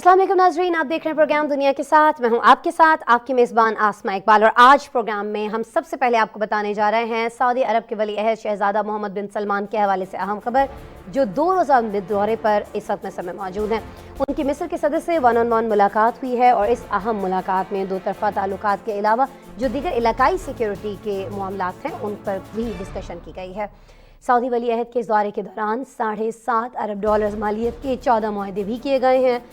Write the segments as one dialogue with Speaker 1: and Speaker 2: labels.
Speaker 1: अस्सलाम वालेकुम नाज़रीन, आप देख रहे हैं प्रोग्राम दुनिया के साथ। मैं हूं आपके साथ आपकी मेज़बान आसमा इकबाल। और आज प्रोग्राम में हम सबसे पहले आपको बताने जा रहे हैं सऊदी अरब के वली अहद शहज़ादा मोहम्मद बिन सलमान के हवाले से अहम खबर, जो 2 रोज़ा दौरे पर इस वक्त मिस्र में मौजूद हैं। उनकी मिस्र के सदर से 1-on-1 मुलाकात हुई है और इस अहम मुलाकात में दो तरफ़ा ताल्लुकात के अलावा जो दीगर इलाकाई सिक्योरिटी के मामलात हैं उन पर भी डिस्कशन की गई है। सऊदी वली अहद के इस दौरे के दौरान $7.5 अरब मालियत के 14 मुआहदे भी किए गए हैं।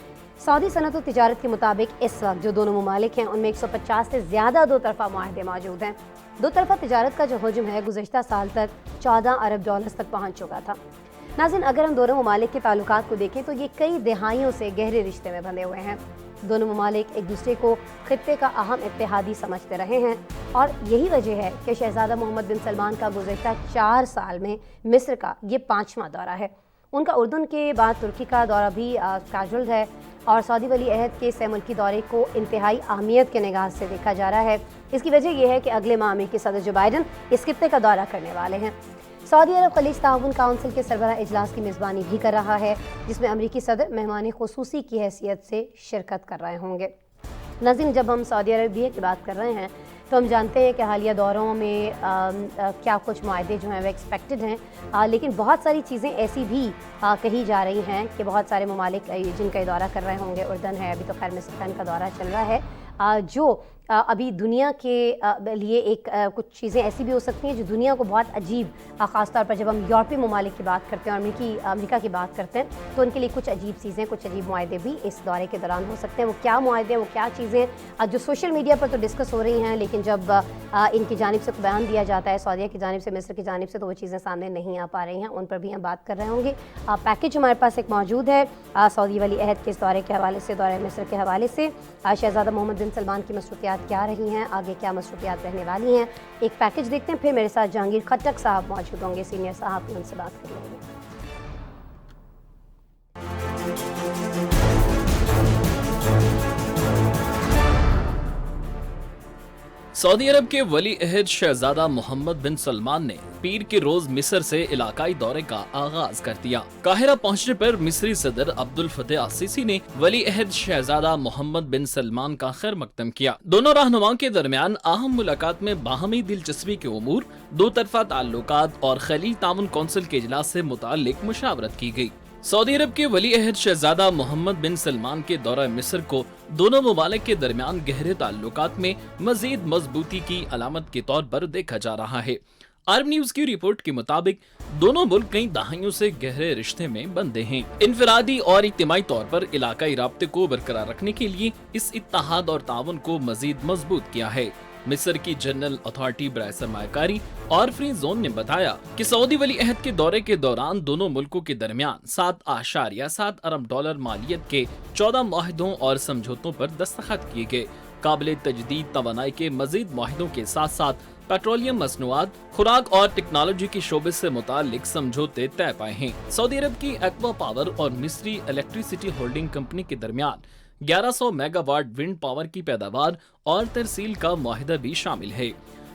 Speaker 1: सऊदी सनत और तिजारत के मुताबिक इस वक्त जो दोनों ममालिक हैं उनमें 150 से ज़्यादा दो तरफ़ा मुआहदे मौजूद हैं। दो तरफ़ा तिजारत का जो हजम है गुज़श्ता साल तक $14 अरब तक पहुँच चुका था। नाज़रीन, अगर हम दोनों ममालिक के ताल्लुकात को देखें तो ये कई दहाइयों से गहरे रिश्ते में बंधे हुए हैं। दोनों ममालिक एक दूसरे को खित्ते का अहम इत्तेहादी समझते रहे हैं और यही वजह है कि शहज़ादा मोहम्मद बिन सलमान का गुज़श्ता 4 साल में मिस्र का ये 5वां दौरा है। उनका उर्दन के बाद तुर्की का दौरा भी कैजुअल है और सऊदी वली अहद के सह मुल्की दौरे को इंतहाई अहमियत के निगाह से देखा जा रहा है। इसकी वजह यह है कि अगले माह अमेरिकी सदर जो बाइडन इस खित्ते का दौरा करने वाले हैं। सऊदी अरब खलीज ताउन काउंसिल के सरबराह इजलास की मेज़बानी भी कर रहा है, जिसमें अमेरिकी सदर मेहमान खुसूसी की हैसियत से शिरकत कर रहे होंगे। नाज़रीन, जब हम सऊदी अरबिया की बात कर रहे हैं तो हम जानते हैं कि हालिया दौरों में क्या कुछ मुआहदे जो हैं वो एक्सपेक्टेड हैं, लेकिन बहुत सारी चीज़ें ऐसी भी कही जा रही हैं कि बहुत सारे ममालिक जिनका दौरा कर रहे होंगे, उर्दन है, अभी तो खैर मिस्र का दौरा चल रहा है, जो अभी दुनिया के लिए एक कुछ चीज़ें ऐसी भी हो सकती हैं जो दुनिया को बहुत अजीब, ख़ास तौर पर जब हम यूरोपीय ममालिक की बात करते हैं और अमेरिका की बात करते हैं तो उनके लिए कुछ अजीब चीज़ें, कुछ अजीब मुआहदे भी इस दौरे के दौरान हो सकते हैं। वो क्या मुआहदे, वो क्या चीज़ें जो सोशल मीडिया पर तो डिस्कस हो रही हैं, लेकिन जब इनकी जानिब से बयान दिया जाता है सऊदीया की जानिब से, मिस्र की जानिब से, तो वो चीज़ें सामने नहीं आ पा रही हैं। उन पर भी हम बात कर रहे होंगे। पैकेज हमारे पास एक मौजूद है सऊदी वली अहद के इस दौरे के हवाले से, दौरे मिस्र के हवाले से। शहज़ादा मोहम्मद बिन सलमान की मसरूफियात क्या रही हैं, आगे क्या मसरूफियात रहने वाली हैं, एक पैकेज देखते हैं। फिर मेरे साथ जहांगीर खट्टक साहब मौजूद होंगे, सीनियर साहब, उनसे बात कर लेंगे।
Speaker 2: सऊदी अरब के वली अहद शहजादा मोहम्मद बिन सलमान ने पीर के रोज मिस्र से इलाकाई दौरे का आगाज कर दिया। काहिरा पहुंचने पर मिस्री सदर अब्दुल फतेह अल-सीसी ने वली अहद शहजादा मोहम्मद बिन सलमान का खैर मकदम किया। दोनों रहनुमाओं के दरमियान अहम मुलाकात में बाहमी दिलचस्पी के उमूर, दो तरफा ताल्लुकात और खलीज ताउन कौंसिल के इजलास से मुताल्लिक मुशावरत की गई। सऊदी अरब के वली अहद शहजादा मोहम्मद बिन सलमान के दौरा मिस्र को दोनों ममालिक के दरमियान गहरे ताल्लुकात में मजीद मजबूती की अलामत के तौर पर देखा जा रहा है। अरब न्यूज की रिपोर्ट के मुताबिक दोनों मुल्क कई दहाइयों से गहरे रिश्ते में बंधे हैं। इनफरादी और इज्तिमाई तौर पर इलाकाई राब्ते को बरकरार रखने के लिए इस इत्तेहाद और ताउन को मजीद मजबूत किया है। मिस्र की जनरल अथॉरिटी बराए सरमायाकारी और फ्री जोन ने बताया कि सऊदी वली अहद के दौरे के दौरान दोनों मुल्कों के दरमियान $7.7 अरब मालियत के 14 मुआहदों और समझौतों पर दस्तखत किए गए। काबिल तजदीद तवानाई के मजीद मुआहदों के साथ साथ पेट्रोलियम मसनूआत, खुराक और टेक्नोलॉजी के शोबे से मुतालिक समझौते तय पाए हैं। सऊदी अरब की एक्वा पावर और मिस्री इलेक्ट्रिसिटी होल्डिंग कंपनी के दरमियान 1100 मेगावाट विंड पावर की पैदावार और तरसील का मुआहिदा भी शामिल है।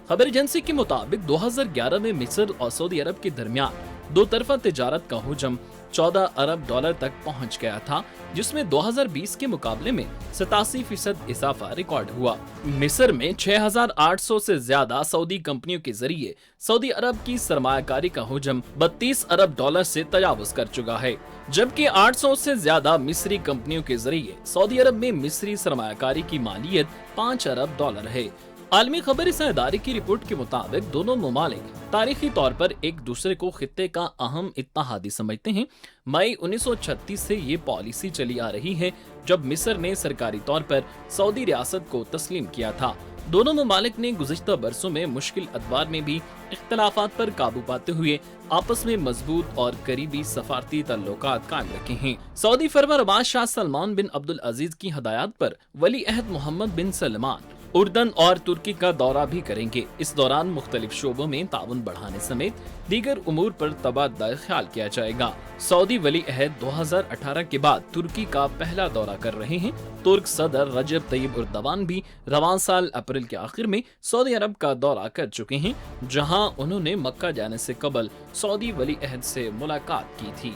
Speaker 2: खबर एजेंसी के मुताबिक 2011 में मिस्र और सऊदी अरब के दरमियान दो तरफा तिजारत का हुजम $14 अरब तक पहुंच गया था, जिसमें 2020 के मुकाबले में 87% इजाफा रिकॉर्ड हुआ। मिस्र में 6800 से ज्यादा सऊदी कंपनियों के जरिए सऊदी अरब की सरमायाकारी का हुजम $32 अरब से तजावुज कर चुका है, जबकि 800 से ज्यादा मिस्री कंपनियों के जरिए सऊदी अरब में मिस्री सरमायाकारी की मालियत $5 अरब है। आलमी खबर इस इदारे की रिपोर्ट के मुताबिक दोनों ममालिक तारीखी तौर पर एक दूसरे को खित्ते का अहम इत्तेहादी समझते हैं। मई 1936 से ये पॉलिसी चली आ रही है, जब मिस्र ने सरकारी तौर पर सऊदी रियासत को तस्लीम किया था। दोनों ममालिक ने गुज़िश्ता बरसों में मुश्किल अदवार में भी इख्तलाफात पर काबू पाते हुए आपस में मजबूत और करीबी सफारती ताल्लुकात कायम रखे हैं। सऊदी फरमानरवाज शाह सलमान बिन अब्दुल अजीज की हदायत पर वली अहद मोहम्मद बिन सलमान उर्दन और तुर्की का दौरा भी करेंगे। इस दौरान मुख्तलिफ शोबों में ताउन बढ़ाने समेत दीगर उमूर पर तबादला ख्याल किया जाएगा। सऊदी वली अहद 2018 के बाद तुर्की का पहला दौरा कर रहे हैं। तुर्क सदर रजब तैयब एर्दोगान भी रवान साल अप्रैल के आखिर में सऊदी अरब का दौरा कर चुके हैं, जहां उन्होंने मक्का जाने से कबल सऊदी वली अहद से मुलाकात की थी।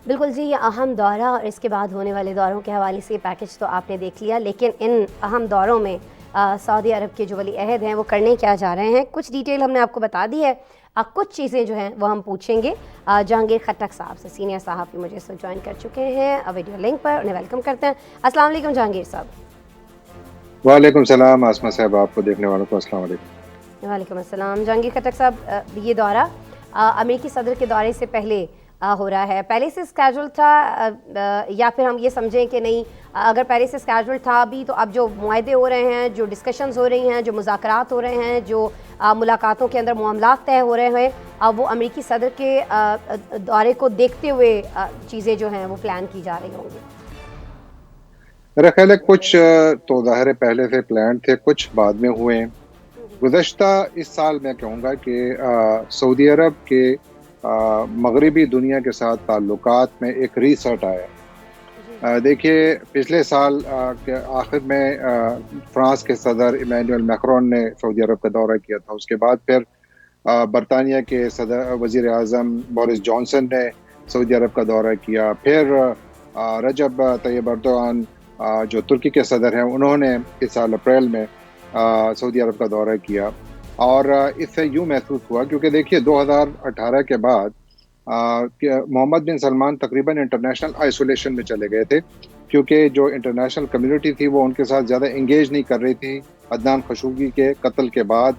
Speaker 1: بالکل جی، یہ اہم دورہ اور اس کے بعد ہونے والے دوروں کے حوالے سے یہ پیکج تو آپ نے دیکھ لیا، لیکن ان اہم دوروں میں سعودی عرب کے جو ولی عہد ہیں وہ کرنے کیا جا رہے ہیں، کچھ ڈیٹیل ہم نے آپ کو بتا دی ہے، کچھ چیزیں جو ہیں وہ ہم پوچھیں گے جہانگیر خٹک صاحب سے، سینئر صحافی مجھے اس وقت جوائن کر چکے ہیں ویڈیو لنک پر، انہیں ویلکم کرتے ہیں۔ السلام علیکم جہانگیر صاحب۔
Speaker 3: وعلیکم السلام آسما صاحب، آپ کو دیکھنے والوں کو السلام علیکم۔
Speaker 1: وعلیکم السلام۔ جہانگیر خٹک صاحب، یہ دورہ امریکی صدر کے دورے سے پہلے ہو رہا ہے، پہلے سے اسکیجول تھا یا پھر ہم یہ سمجھیں کہ نہیں، اگر پہلے سے اسکیجول تھا بھی تو اب جو معاہدے ہو رہے ہیں، جو ڈسکشنز ہو رہی ہیں، جو مذاکرات ہو رہے ہیں، جو ملاقاتوں کے اندر معاملات طے ہو رہے ہیں، وہ امریکی صدر کے دورے کو دیکھتے ہوئے چیزیں جو ہیں وہ پلان کی جا رہی ہوں گی؟
Speaker 3: میرا خیال ہے کچھ تو ظاہر پہلے سے پلان تھے، کچھ بعد میں ہوئے ہیں۔ گزشتہ اس سال میں کہوں گا کہ سعودی عرب کے مغربی دنیا کے ساتھ تعلقات میں ایک ری سیٹ آیا۔ دیکھیے پچھلے سال کے آخر میں فرانس کے صدر ایمینوئل میکرون نے سعودی عرب کا دورہ کیا تھا، اس کے بعد پھر برطانیہ کے صدر وزیر اعظم بورس جانسن نے سعودی عرب کا دورہ کیا، پھر رجب طیب اردوغان جو ترکی کے صدر ہیں انہوں نے اس سال اپریل میں سعودی عرب کا دورہ کیا، اور اس سے یوں محسوس ہوا کیونکہ دیکھیے 2018 کے بعد محمد بن سلمان تقریباً انٹرنیشنل آئسولیشن میں چلے گئے تھے، کیونکہ جو انٹرنیشنل کمیونٹی تھی وہ ان کے ساتھ زیادہ انگیج نہیں کر رہی تھی عدنان خشوگی کے قتل کے بعد،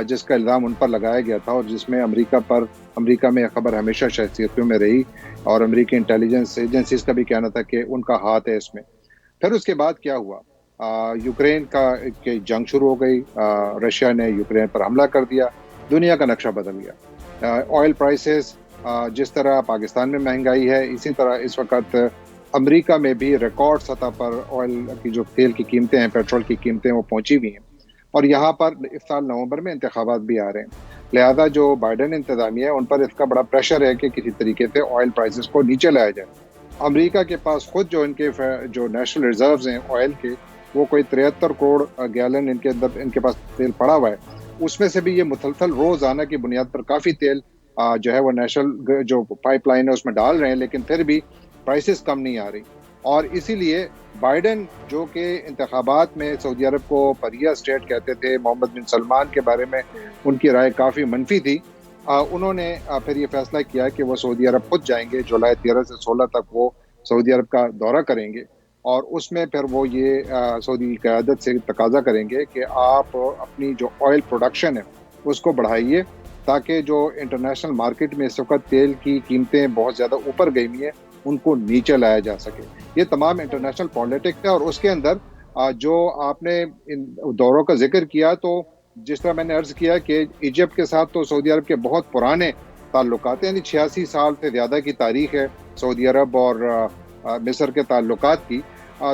Speaker 3: جس کا الزام ان پر لگایا گیا تھا اور جس میں امریکہ میں خبر ہمیشہ شخصیتوں میں رہی، اور امریکی انٹیلیجنس ایجنسیز کا بھی کہنا تھا کہ ان کا ہاتھ ہے اس میں۔ پھر اس کے بعد کیا ہوا، یوکرین کی جنگ شروع ہو گئی، رشیا نے یوکرین پر حملہ کر دیا، دنیا کا نقشہ بدل گیا۔ آئل پرائسز جس طرح پاکستان میں مہنگائی ہے، اسی طرح اس وقت امریکہ میں بھی ریکارڈ سطح پر آئل کی جو تیل کی قیمتیں ہیں، پیٹرول کی قیمتیں وہ پہنچی ہوئی ہیں، اور یہاں پر اس سال نومبر میں انتخابات بھی آ رہے ہیں، لہذا جو بائیڈن انتظامیہ ہے ان پر اس کا بڑا پریشر ہے کہ کسی طریقے سے آئل پرائسز کو نیچے لایا جائے۔ امریکہ کے پاس خود جو ان کے جو نیشنل ریزروز ہیں آئل کے، وہ کوئی 73 کروڑ گیلن ان کے پاس تیل پڑا ہوا ہے، اس میں سے بھی یہ مسلسل روزانہ کی بنیاد پر کافی تیل جو ہے وہ نیشنل جو پائپ لائن ہے اس میں ڈال رہے ہیں، لیکن پھر بھی پرائسز کم نہیں آ رہی، اور اسی لیے بائیڈن جو کہ انتخابات میں سعودی عرب کو پریا اسٹیٹ کہتے تھے، محمد بن سلمان کے بارے میں ان کی رائے کافی منفی تھی، انہوں نے پھر یہ فیصلہ کیا کہ وہ سعودی عرب خود جائیں گے، جولائی 13 سے 16 تک وہ سعودی عرب کا دورہ کریں گے، اور اس میں پھر وہ یہ سعودی قیادت سے تقاضا کریں گے کہ آپ اپنی جو آئل پروڈکشن ہے اس کو بڑھائیے، تاکہ جو انٹرنیشنل مارکیٹ میں اس وقت تیل کی قیمتیں بہت زیادہ اوپر گئی ہوئی ہیں ان کو نیچے لایا جا سکے۔ یہ تمام انٹرنیشنل پالیٹکس ہے، اور اس کے اندر جو آپ نے ان دوروں کا ذکر کیا، تو جس طرح میں نے عرض کیا کہ ایجپٹ کے ساتھ تو سعودی عرب کے بہت پرانے تعلقات ہیں، یعنی 86 سال سے زیادہ کی تاریخ ہے سعودی عرب اور مصر کے تعلقات کی،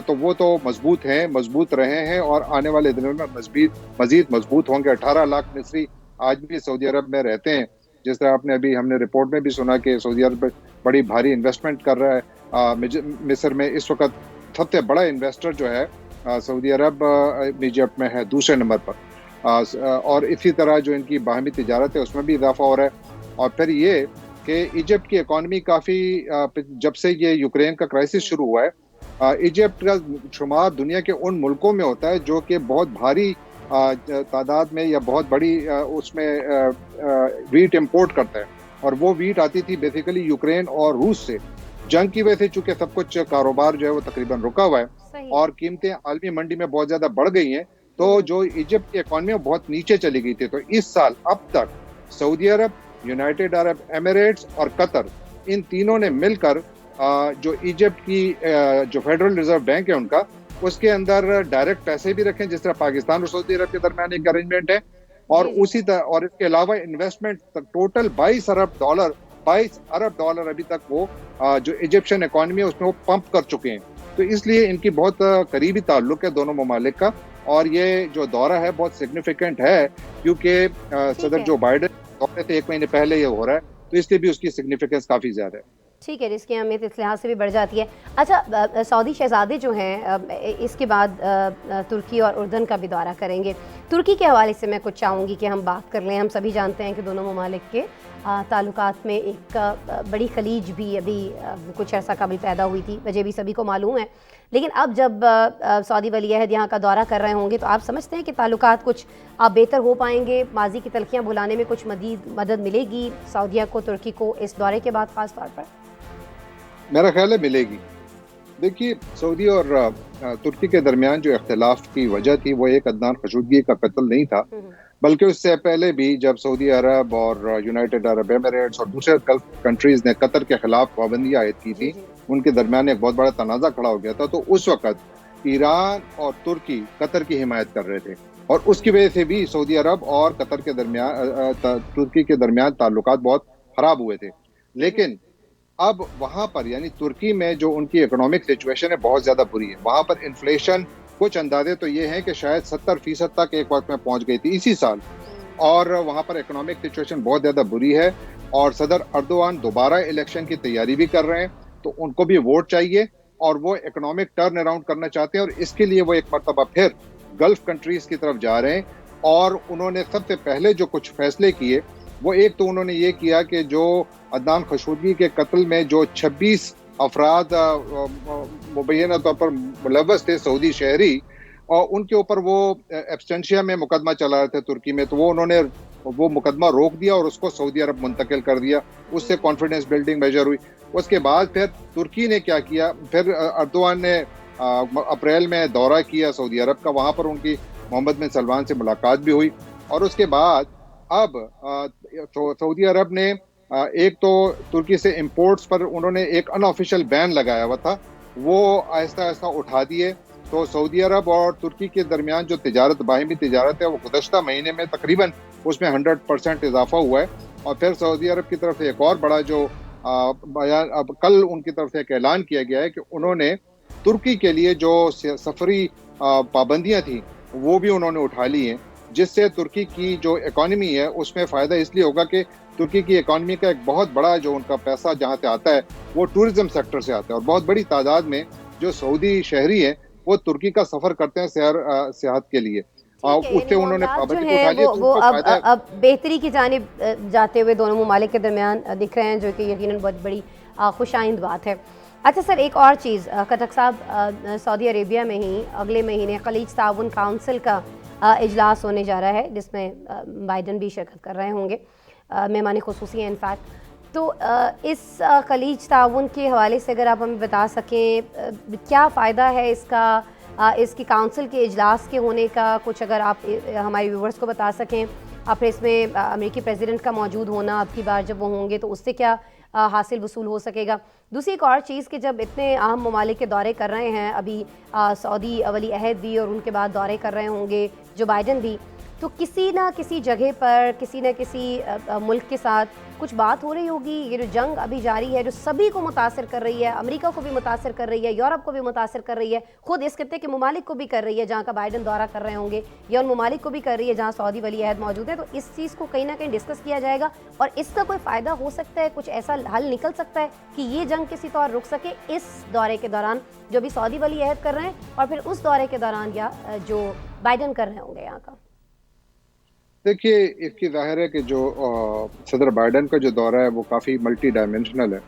Speaker 3: تو وہ تو مضبوط ہیں، مضبوط رہے ہیں، اور آنے والے دنوں میں مزید مضبوط ہوں گے۔ 18 لاکھ مصری آج بھی سعودی عرب میں رہتے ہیں، جس طرح آپ نے ابھی ہم نے رپورٹ میں بھی سنا کہ سعودی عرب بڑی بھاری انویسٹمنٹ کر رہا ہے مصر میں۔ اس وقت سب سے بڑا انویسٹر جو ہے سعودی عرب ایجپٹ میں ہے دوسرے نمبر پر، اور اسی طرح جو ان کی باہمی تجارت ہے اس میں بھی اضافہ ہو رہا ہے۔ اور پھر یہ کہ ایجپٹ کی اکانومی کافی جب سے یہ یوکرین کا کرائسس شروع ہوا ہے، ایجپٹ کا شمار دنیا کے ان ملکوں میں ہوتا ہے جو کہ بہت بھاری تعداد میں یا بہت بڑی اس میں ویٹ امپورٹ کرتا ہے، اور وہ ویٹ آتی تھی بیسیکلی یوکرین اور روس سے۔ جنگ کی وجہ سے چونکہ سب کچھ کاروبار جو ہے وہ تقریباً رکا ہوا ہے اور قیمتیں عالمی منڈی میں بہت زیادہ بڑھ گئی ہیں، تو جو ایجپٹ کی اکانومی بہت نیچے چلی گئی تھی، تو اس سال اب تک سعودی عرب، یونائٹڈ عرب ایمریٹس اور قطر، ان تینوں نے مل کر جو ایجپٹ کی جو فیڈرل ریزرو بینک ہے ان کا، اس کے اندر ڈائریکٹ پیسے بھی رکھیں، جس طرح پاکستان اور سعودی عرب کے درمیان ایک ارینجمنٹ ہے، اور اسی طرح اور اس کے علاوہ انویسٹمنٹ ٹوٹل 22 ارب ڈالر ابھی تک وہ جو ایجپشن اکانومی ہے اس میں وہ پمپ کر چکے ہیں۔ تو اس لیے ان کی بہت قریبی تعلق ہے دونوں ممالک کا، اور یہ جو دورہ ہے بہت سگنیفیکنٹ ہے، کیونکہ صدر جو بائیڈن دورے سے 1 مہینے پہلے یہ ہو رہا ہے، تو اس لیے بھی اس کی سگنیفیکنس کافی زیادہ ہے۔
Speaker 1: ٹھیک ہے، اس کی اہمیت اس لحاظ سے بھی بڑھ جاتی ہے۔ اچھا، سعودی شہزادے جو ہیں اس کے بعد ترکی اور اردن کا بھی دورہ کریں گے۔ ترکی کے حوالے سے میں کچھ چاہوں گی کہ ہم بات کر لیں۔ ہم سبھی جانتے ہیں کہ دونوں ممالک کے ताल्लुकात में एक बड़ी खलीज भी अभी कुछ अर्सा कबल पैदा हुई थी, वजह भी सभी को मालूम है। लेकिन अब जब सऊदी वली अहद यहाँ का दौरा कर रहे होंगे तो आप समझते हैं कि ताल्लुकात कुछ बेहतर हो पाएंगे, माजी की तलखियाँ भुलाने में कुछ मदद मिलेगी सऊदीया को, तुर्की को इस दौरे के बाद ख़ास तौर पर?
Speaker 3: मेरा ख्याल है मिलेगी। देखिए, सऊदी और तुर्की के दरमियान जो इख्तिलाफ की वजह थी वो एक अदनान खशोगी का कत्ल नहीं था, बल्कि उससे पहले भी जब सऊदी अरब और यूनाइटेड अरब एमिरेट्स और दूसरे गल्फ कंट्रीज़ ने कतर के खिलाफ पाबंदियाँ आयद की थी, उनके दरमियान एक बहुत बड़ा तनाज़ा खड़ा हो गया था। तो उस वक़्त ईरान और तुर्की कतर की हिमायत कर रहे थे और उसकी वजह से भी सऊदी अरब और कतर के दरमियान तुर्की के दरमियान ताल्लुकात बहुत ख़राब हुए थे। लेकिन अब वहाँ पर यानी तुर्की में जो उनकी इकोनॉमिक सिचुएशन है बहुत ज़्यादा बुरी है। वहाँ पर इन्फ्लेशन, कुछ अंदाजे तो ये हैं कि शायद 70% तक एक वक्त में पहुँच गई थी इसी साल, और वहाँ पर इकोनॉमिक सिचुएशन बहुत ज़्यादा बुरी है। और सदर अर्दोआन दोबारा इलेक्शन की तैयारी भी कर रहे हैं, तो उनको भी वोट चाहिए और वो इकोनॉमिक टर्न अराउंड करना चाहते हैं, और इसके लिए वो एक मरतबा फिर गल्फ कंट्रीज़ की तरफ जा रहे हैं। और उन्होंने सबसे पहले जो कुछ फैसले किए वो एक तो उन्होंने ये किया कि जो अदनान खशोगी के कत्ल में जो 26 अफराद मुबैना तौर पर मुलव्वस थे सऊदी शहरी, और उनके ऊपर वो एब्सटेंशिया में मुकदमा चला रहे थे तुर्की में, तो वो उन्होंने वो मुकदमा रोक दिया और उसको सऊदी अरब मुंतकिल कर दिया। उससे कॉन्फिडेंस बिल्डिंग मेजर हुई। उसके बाद फिर तुर्की ने क्या किया, फिर अर्दोआन ने अप्रैल में दौरा किया सऊदी अरब का, वहाँ पर उनकी मोहम्मद बिन सलमान से मुलाकात भी हुई। और उसके बाद अब सऊदी अरब ने एक तो तुर्की से इंपोर्ट्स पर उन्होंने एक अनऑफिशियल बैन लगाया हुआ था, वो आहिस्ता आहिस्ता उठा दिए। तो सऊदी अरब और तुर्की के दरमियान जो तिजारत, बाहिमी तिजारत है, वो गुज़श्ता महीने में तकरीबन उसमें 100% इजाफा हुआ है। और फिर सऊदी अरब की तरफ से एक और बड़ा जो बयान, अब कल उनकी तरफ से एक ऐलान किया गया है कि उन्होंने तुर्की के लिए जो सफरी पाबंदियाँ थी वो भी उन्होंने उठा ली हैं, जिससे तुर्की की जो इकॉनमी है उसमें फ़ायदा इसलिए होगा कि तुर्की की इकॉनमी का एक बहुत बड़ा जो उनका पैसा जहाँ से आता है वो टूरिज्म सेक्टर से आता है, और बहुत बड़ी तादाद में जो सऊदी शहरी हैं वो तुर्की का सफ़र करते हैं सियाहत के लिए। उससे उन्होंने पाबंदी उठा ली।
Speaker 1: वो अब बेहतरी की जानिब जाते हुए दोनों ममालिक के दरमियान दिख रहे हैं, जो कि यकीनन बहुत बड़ी खुशाइंद बात है। अच्छा सर, एक और चीज़, खटक साहब, सऊदी अरेबिया में ही अगले महीने खलीज ताउन काउंसिल का इजलास होने जा रहा है, जिसमें बाइडन भी शिरकत कर रहे होंगे, मेहमान खुसूसी हैं इनफैक्ट। तो इस खलीज ताउन के हवाले से अगर आप हमें बता सकें क्या फ़ायदा है इसका, इसकी काउंसिल के इजलास के होने का, कुछ अगर आप हमारे व्यूवर्स को बता सकें। फिर इसमें अमेरिकी प्रेसिडेंट का मौजूद होना अब की बार जब वो होंगे तो उससे क्या हासिल वसूल हो सकेगा। दूसरी एक और चीज़ कि जब इतने अहम ममालिक के दौरे कर रहे हैं अभी सऊदी वली अहद भी, और उनके बाद दौरे कर रहे होंगे जो बाइडन भी, तो किसी ना किसी जगह पर किसी न किसी मुल्क के साथ कुछ बात हो रही होगी। ये जो जंग अभी जारी है जो सभी को मुतासर कर रही है, अमेरिका को भी मुतासर कर रही है, यूरोप को भी मुतासर कर रही है, खुद इस खत्ते के ममालिक को भी कर रही है जहाँ का बाइडन दौरा कर रहे होंगे, या उन ममालिक को भी कर रही है जहाँ सऊदी वली अहद मौजूद है। तो इस चीज़ को कहीं ना कहीं डिस्कस किया जाएगा और इसका कोई फ़ायदा हो सकता है, कुछ ऐसा हल निकल सकता है कि ये जंग किसी तौर रुक सके इस दौरे के दौरान जो भी सऊदी वली अहद कर रहे हैं, और फिर उस दौरे के दौरान या जो बाइडन कर रहे होंगे यहाँ का।
Speaker 3: देखिए, इसकी जाहिर है कि जो सदर बाइडन का जो दौरा है वो काफ़ी मल्टी डायमेंशनल है,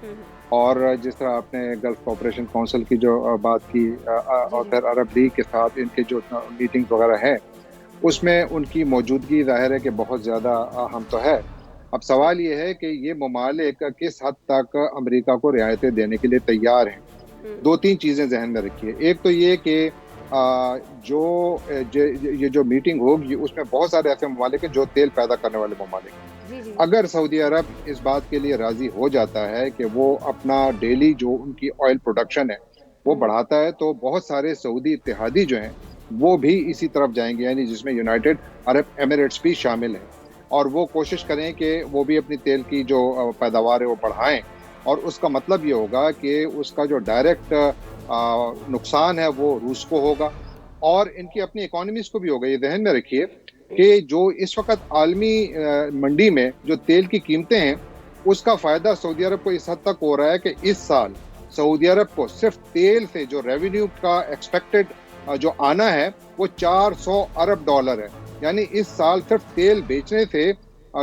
Speaker 3: और जिस तरह आपने गल्फ कोऑपरेशन काउंसिल की जो बात की और फिर अरब लीग के साथ इनके जो मीटिंग्स वगैरह हैं उसमें उनकी मौजूदगी जाहिर है कि बहुत ज़्यादा अहम तो है। अब सवाल ये है कि ये ममालिक किस हद तक अमेरिका को रियायतें देने के लिए तैयार हैं। दो तीन चीज़ें जहन में रखिए। एक तो ये कि ये जो मीटिंग होगी उसमें बहुत सारे ऐसे ममालिक हैं जो तेल पैदा करने वाले ममालिक हैं। अगर सऊदी अरब इस बात के लिए राज़ी हो जाता है कि वो अपना डेली जो उनकी ऑयल प्रोडक्शन है वो बढ़ाता है, तो बहुत सारे सऊदी इत्तेहादी जो हैं वो भी इसी तरफ जाएंगे, यानी जिसमें यूनाइटेड अरब एमिरेट्स भी शामिल हैं, और वो कोशिश करें कि वो भी अपनी तेल की जो पैदावार है वो बढ़ाएं। और उसका मतलब ये होगा कि उसका जो डायरेक्ट नुकसान है वो रूस को होगा और इनकी अपनी इकोनॉमीज को भी होगा। ये ध्यान में रखिए कि जो इस वक्त आलमी मंडी में जो तेल की कीमतें हैं उसका फ़ायदा सऊदी अरब को इस हद तक हो रहा है कि इस साल सऊदी अरब को सिर्फ तेल से जो रेवेन्यू का एक्सपेक्टेड जो आना है वो $400 अरब है। यानी इस साल सिर्फ तेल बेचने से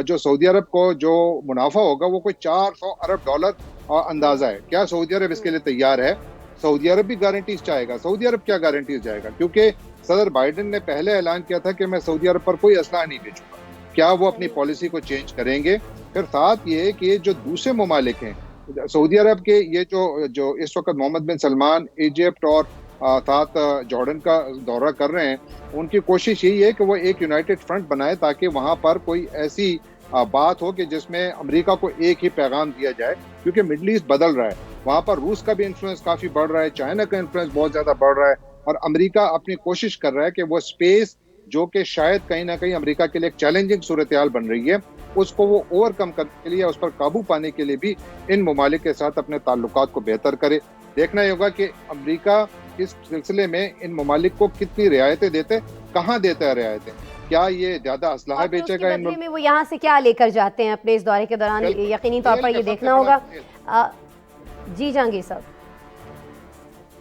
Speaker 3: जो सऊदी अरब को जो मुनाफा होगा वो कोई 400 अरब डॉलर अंदाजा है। क्या सऊदी अरब इसके लिए तैयार है? सऊदी अरब भी गारंटीज चाहेगा। सऊदी अरब क्या गारंटीज जाएगा? क्योंकि सदर बाइडेन ने पहले ऐलान किया था कि मैं सऊदी अरब पर कोई असलहा नहीं बेचूंगा। क्या वो अपनी पॉलिसी को चेंज करेंगे? फिर साथ ये कि ये जो दूसरे ममालिक हैं, सऊदी अरब के ये जो इस वक्त मोहम्मद बिन सलमान इजिप्ट और साथ जॉर्डन का दौरा कर रहे हैं, उनकी कोशिश यही है कि वो एक यूनाइटेड फ्रंट बनाए ताकि वहाँ पर कोई ऐसी बात हो कि जिसमें अमेरिका को एक ही पैगाम दिया जाए, क्योंकि मिडल ईस्ट बदल रहा है। वहाँ पर रूस का भी इन्फ्लुएंस काफ़ी बढ़ रहा है, चाइना का इन्फ्लुएंस बहुत ज़्यादा बढ़ रहा है, और अमेरिका अपनी कोशिश कर रहा है कि वो स्पेस जो कि शायद कहीं ना कहीं अमेरिका के लिए एक चैलेंजिंग सूरत हाल बन रही है, उसको वो ओवरकम करने के लिए, उस पर काबू पाने के लिए भी इन ममालिक के साथ अपने ताल्लुकात को बेहतर करे। देखना ही होगा कि अमेरिका इस सिलसिले में इन ममालिक को कितनी रियायतें देते, कहाँ देता है रियायतें, क्या ये ज्यादा असलहा बेचेगा इन
Speaker 1: में, वो यहाँ से क्या लेकर जाते हैं अपने इस दौरे के दौरान, यकीनी तौर पर ये देखना होगा। जी जहांगीर साहब।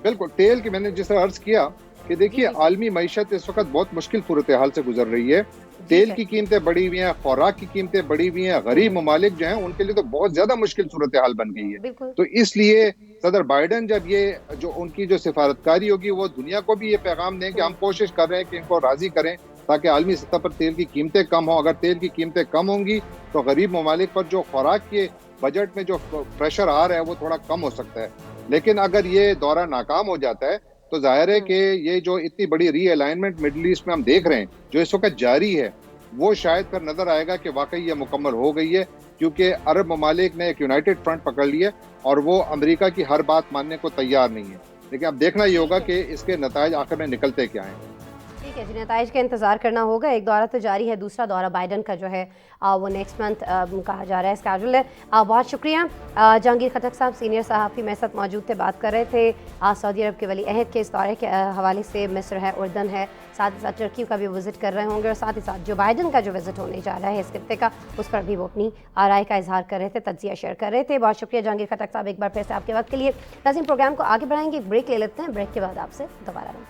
Speaker 3: बिल्कुल, तेल की मैंने जिस तरह अर्ज किया कि देखिए आलमी मईशत इस वक्त बहुत मुश्किल सूरत हाल से गुजर रही है। तेल की कीमतें बढ़ी हुई हैं, खुराक की कीमतें बढ़ी हुई हैं, गरीब ममालिक जो हैं उनके लिए तो बहुत ज्यादा मुश्किल सूरत हाल बन गई है। तो इसलिए सदर बाइडेन जब ये जो उनकी जो सिफारतकारी होगी वो दुनिया को भी ये पैगाम दें कि हम कोशिश कर रहे हैं कि इनको राजी करें ताकि आलमी सतह पर तेल की कीमतें कम हो। अगर तेल की कीमतें कम होंगी तो गरीब ममालिक पर जो खुराक के बजट में जो प्रेशर आ रहा है वो थोड़ा कम हो सकता है। लेकिन अगर ये दौरा नाकाम हो जाता है तो जाहिर है कि ये जो इतनी बड़ी रीअलाइनमेंट मिडल ईस्ट में हम देख रहे हैं जो इस वक्त जारी है, वो शायद फिर नजर आएगा कि वाकई ये मुकम्मल हो गई है, क्योंकि अरब ममालिक ने एक यूनाइटेड फ्रंट पकड़ लिया और वो अमेरिका की हर बात मानने को तैयार नहीं है। लेकिन अब देखना ही होगा कि इसके नताइज आखिर में निकलते क्या हैं।
Speaker 1: ठीक है जी, नताइज का इंतज़ार करना होगा। एक दौरा तो जारी है, दूसरा दौरा बाइडन का जो है वो नेक्स्ट मंथ कहा जा रहा है, स्केड्यूल है। बहुत शुक्रिया जहांगीर खटक साहब, सीनियर सहाफ़ी मेरे साथ मौजूद थे, बात कर रहे थे सऊदी अरब के वली अहद के इस दौरे के हवाले से। मिस्र है, उर्दन है, साथ ही साथ टर्की का भी विज़िट कर रहे होंगे, और साथ ही साथ जो बाइडन का जो विज़िट होने जा रहा है इस खत्ते का, उस पर भी वो अपनी राय का इजहार कर रहे थे, तज्जिया शेयर कर रहे थे। बहुत शुक्रिया जहांगीर खटक साहब एक बार फिर से आपके वक्त के लिए। नाज़रीन, प्रोग्राम को आगे बढ़ाएंगे, एक ब्रेक ले लेते हैं, ब्रेक के बाद आपसे दोबारा मिलते हैं।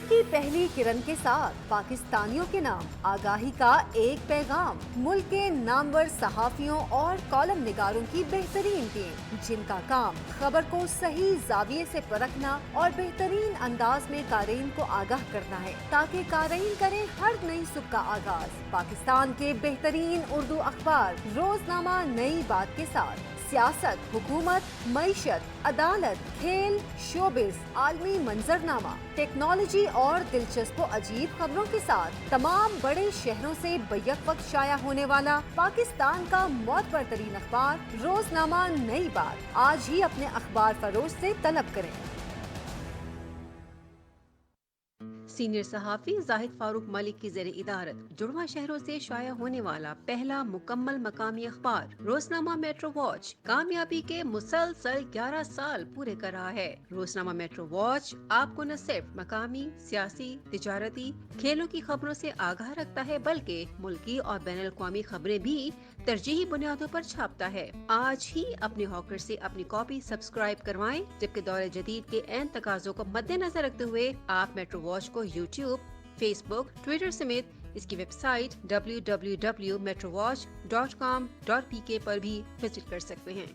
Speaker 4: की पहली किरण के साथ पाकिस्तानियों के नाम आगाही का एक पैगाम, मुल्क के नामवर सहाफियों और कॉलम निगारों की बेहतरीन टीम, जिनका काम खबर को सही जाविये से परखना और बेहतरीन अंदाज में कारीन को आगाह करना है, ताकि कारीन करें हर नई सुबह का आगाज पाकिस्तान के बेहतरीन उर्दू अखबार रोजनामा नई बात के साथ। सियासत, हुकूमत, मईशत, अदालत, खेल, शोबिस, आलमी मंजरनामा, टेक्नोलॉजी और दिलचस्प अजीब खबरों के साथ तमाम बड़े शहरों से बैक वक्त शाया होने वाला पाकिस्तान का मौतबर तरीन अखबार रोजनामा नई बात आज ही अपने अखबार फरोश से तलब करें।
Speaker 5: सीनियर सहाफ़ी जाहिद फारूक मलिक की ज़ेरे इदारत जुड़वा शहरों से शाया होने वाला पहला मुकम्मल मकामी अखबार रोजनामा मेट्रो वॉच कामयाबी के मुसलसल 11 साल पूरे कर रहा है। रोजनामा मेट्रो वॉच आपको न सिर्फ मकामी, सियासी, तिजारती, खेलों की खबरों से आगाह रखता है, बल्कि मुल्की और बैनुल-अक़वामी खबरें भी तरजीही बुनियादों पर छापता है। आज ही अपने हॉकर से अपनी कॉपी सब्सक्राइब करवाएं, जबकि दौरे जदीद के ऐन तकाज़ों को मद्देनजर रखते हुए आप मेट्रो वॉच को यूट्यूब, फेसबुक, ट्विटर समेत इसकी वेबसाइट www.metrowatch.com.pk पर भी विजिट कर सकते हैं।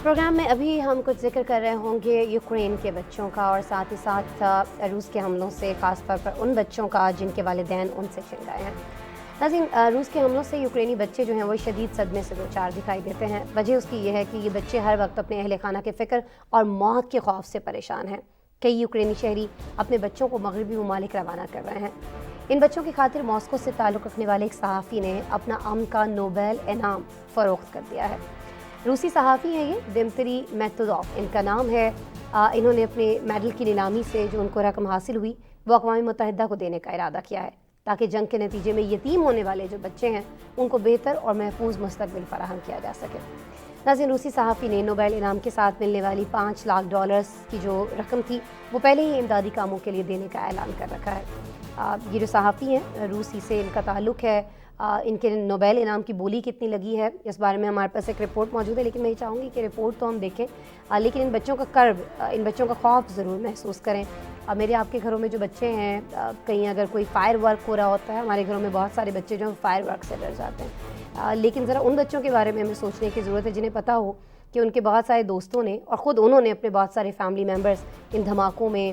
Speaker 1: प्रोग्राम में अभी हम कुछ जिक्र कर रहे होंगे यूक्रेन के बच्चों का, और साथ ही साथ रूस के हमलों से, ख़ास तौर पर उन बच्चों का जिनके वालिदैन उनसे छिन गए हैं। नाज़रीन, रूस के हमलों से यूक्रेनी बच्चे जो हैं वो शदीद सदमे से दो चार दिखाई देते हैं। वजह उसकी ये है कि ये बच्चे हर वक्त अपने अहल खाना के फ़िक्र और मौत के खौफ से परेशान हैं। कई यूक्रेनी शहरी अपने बच्चों को मगरबी ममालिक रवाना कर रहे हैं। इन बच्चों की खातिर मॉस्को से ताल्लुक़ रखने वाले एक सहाफ़ी ने अपना अमन का नोबेल इनाम फ़रोख्त कर दिया है। रूसी सहाफ़ी हैं ये, दिमित्री मेदवेदेव इनका नाम है। इन्होंने अपने मेडल की नीलामी से जो उनको रकम हासिल हुई वो अक़वाम मुत्तहिदा को देने का इरादा किया है, تاکہ جنگ کے نتیجے میں یتیم ہونے والے جو بچے ہیں ان کو بہتر اور محفوظ مستقبل فراہم کیا جا سکے۔ ناظرین، روسی صحافی نے نوبیل انعام کے ساتھ ملنے والی $5 لاکھ کی جو رقم تھی وہ پہلے ہی امدادی کاموں کے لیے دینے کا اعلان کر رکھا ہے۔ یہ جو صحافی ہیں روسی سے ان کا تعلق ہے، ان کے نوبیل انعام کی بولی کتنی لگی ہے اس بارے میں ہمارے پاس ایک رپورٹ موجود ہے، لیکن میں یہ چاہوں گی کہ رپورٹ تو ہم دیکھیں لیکن ان بچوں کا کرب، ان بچوں کا خوف ضرور محسوس کریں۔ میرے آپ کے گھروں میں جو بچے ہیں، کہیں اگر کوئی فائر ورک ہو رہا ہوتا ہے، ہمارے گھروں میں بہت سارے بچے جو فائر ورک سے ڈر جاتے ہیں، لیکن ذرا ان بچوں کے بارے میں ہمیں سوچنے کی ضرورت ہے جنہیں پتہ ہو کہ ان کے بہت سارے دوستوں نے اور خود انہوں نے اپنے بہت سارے فیملی ممبرز ان دھماکوں میں،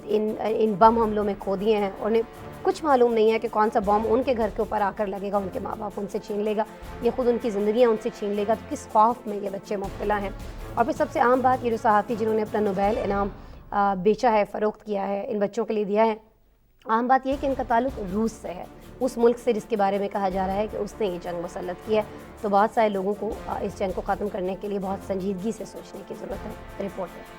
Speaker 1: ان بم حملوں میں کھو دیے ہیں، اور انہیں کچھ معلوم نہیں ہے کہ کون سا بم ان کے گھر کے اوپر آ کر لگے گا، ان کے ماں باپ ان سے چھین لے گا، یہ خود ان کی زندگیاں ان سے چھین لے گا، تو کس خوف میں یہ بچے مبتلا ہیں۔ اور پھر سب سے عام بات، یہ جو صحافی جنہوں نے اپنا نوبیل انعام بیچا ہے، فروخت کیا ہے، ان بچوں کے لیے دیا ہے، عام بات یہ کہ ان کا تعلق روس سے ہے، اس ملک سے جس کے بارے میں کہا جا رہا ہے کہ اس نے یہ جنگ مسلط کی ہے۔ تو بہت سارے لوگوں کو اس جنگ کو ختم کرنے کے لیے بہت سنجیدگی سے سوچنے کی ضرورت ہے۔ رپورٹ ہے۔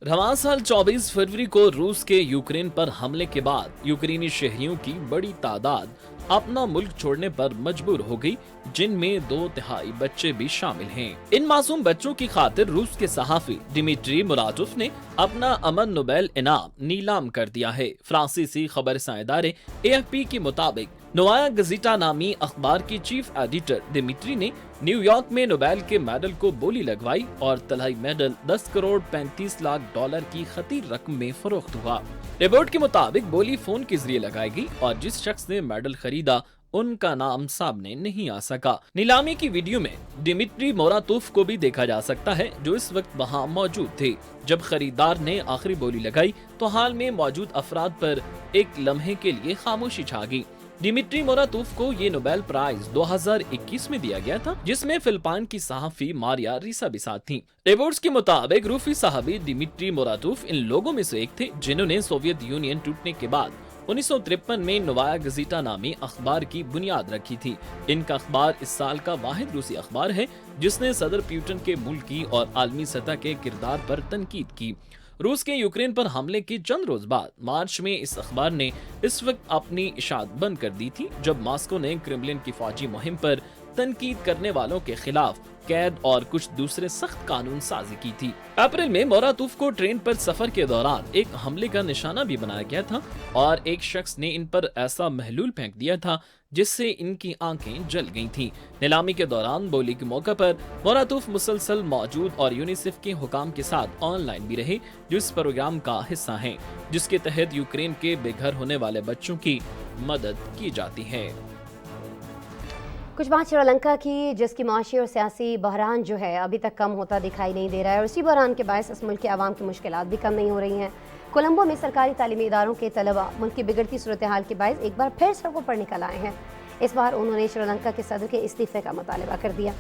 Speaker 2: رواں سال 24 فروری کو روس کے یوکرین پر حملے کے بعد یوکرینی شہریوں کی بڑی تعداد اپنا ملک چھوڑنے پر مجبور ہو گئی، جن میں 2/3 بچے بھی شامل ہیں۔ ان معصوم بچوں کی خاطر روس کے صحافی ڈیمیٹری موراتوف نے اپنا امن نوبیل انعام نیلام کر دیا ہے۔ فرانسیسی خبر رساں ادارے AFP کے مطابق نوایا گزیٹا نامی اخبار کی چیف ایڈیٹر ڈیمیٹری نے نیو یارک میں نوبیل کے میڈل کو بولی لگوائی اور طلائی میڈل $10 کروڑ 35 لاکھ کی خطیر رقم میں فروخت ہوا۔ رپورٹ کے مطابق بولی فون کے ذریعے لگائی گئی اور جس شخص نے میڈل خریدا ان کا نام سامنے نہیں آ سکا۔ نیلامی کی ویڈیو میں ڈیمیٹری موراتوف کو بھی دیکھا جا سکتا ہے، جو اس وقت وہاں موجود تھے۔ جب خریدار نے آخری بولی لگائی تو حال میں موجود افراد پر ایک لمحے کے لیے خاموشی چھا گئی۔ ڈیمیٹری موراتوف کو یہ نوبیل پرائز 2021 میں دیا گیا تھا، جس میں فلپائن کی صحافی ماریا ریسا بھی ساتھ تھیں۔ رپورٹس کے مطابق روسی صحافی ڈیمیٹری موراتوف ان لوگوں میں سے ایک تھے جنہوں نے سوویت یونین ٹوٹنے کے بعد 1953 میں نوایا گزیٹا نامی اخبار کی بنیاد رکھی تھی۔ ان کا اخبار اس سال کا واحد روسی اخبار ہے جس نے صدر پیوٹن کے ملکی اور عالمی سطح کے کردار پر تنقید کی۔ روس کے یوکرین پر حملے کے چند روز بعد مارچ میں اس اخبار نے اس وقت اپنی اشاعت بند کر دی تھی جب ماسکو نے کرملن کی فوجی مہم پر تنقید کرنے والوں کے خلاف قید اور کچھ دوسرے سخت قانون سازی کی تھی۔ اپریل میں موراتوف کو ٹرین پر سفر کے دوران ایک حملے کا نشانہ بھی بنایا گیا تھا اور ایک شخص نے ان پر ایسا محلول پھینک دیا تھا جس سے ان کی آنکھیں جل گئی تھیں۔ نیلامی کے دوران بولی کے موقع پر موراتوف مسلسل موجود اور یونیسیف کے حکام کے ساتھ آن لائن بھی رہے، جو اس پروگرام کا حصہ ہیں جس کے تحت یوکرین کے بے گھر ہونے والے بچوں کی مدد کی جاتی ہے۔
Speaker 1: کچھ بات شری لنکا کی، جس کی معاشی اور سیاسی بحران جو ہے ابھی تک کم ہوتا دکھائی نہیں دے رہا ہے، اور اسی بحران کے باعث اس ملک کے عوام کی مشکلات بھی کم نہیں ہو رہی ہیں۔ کولمبو میں سرکاری تعلیمی اداروں کے طلباء ملک کی بگڑتی صورتحال کے باعث ایک بار پھر سڑکوں پر نکل آئے ہیں۔ اس بار انہوں نے شری لنکا کے صدر کے استعفے کا مطالبہ کر دیا۔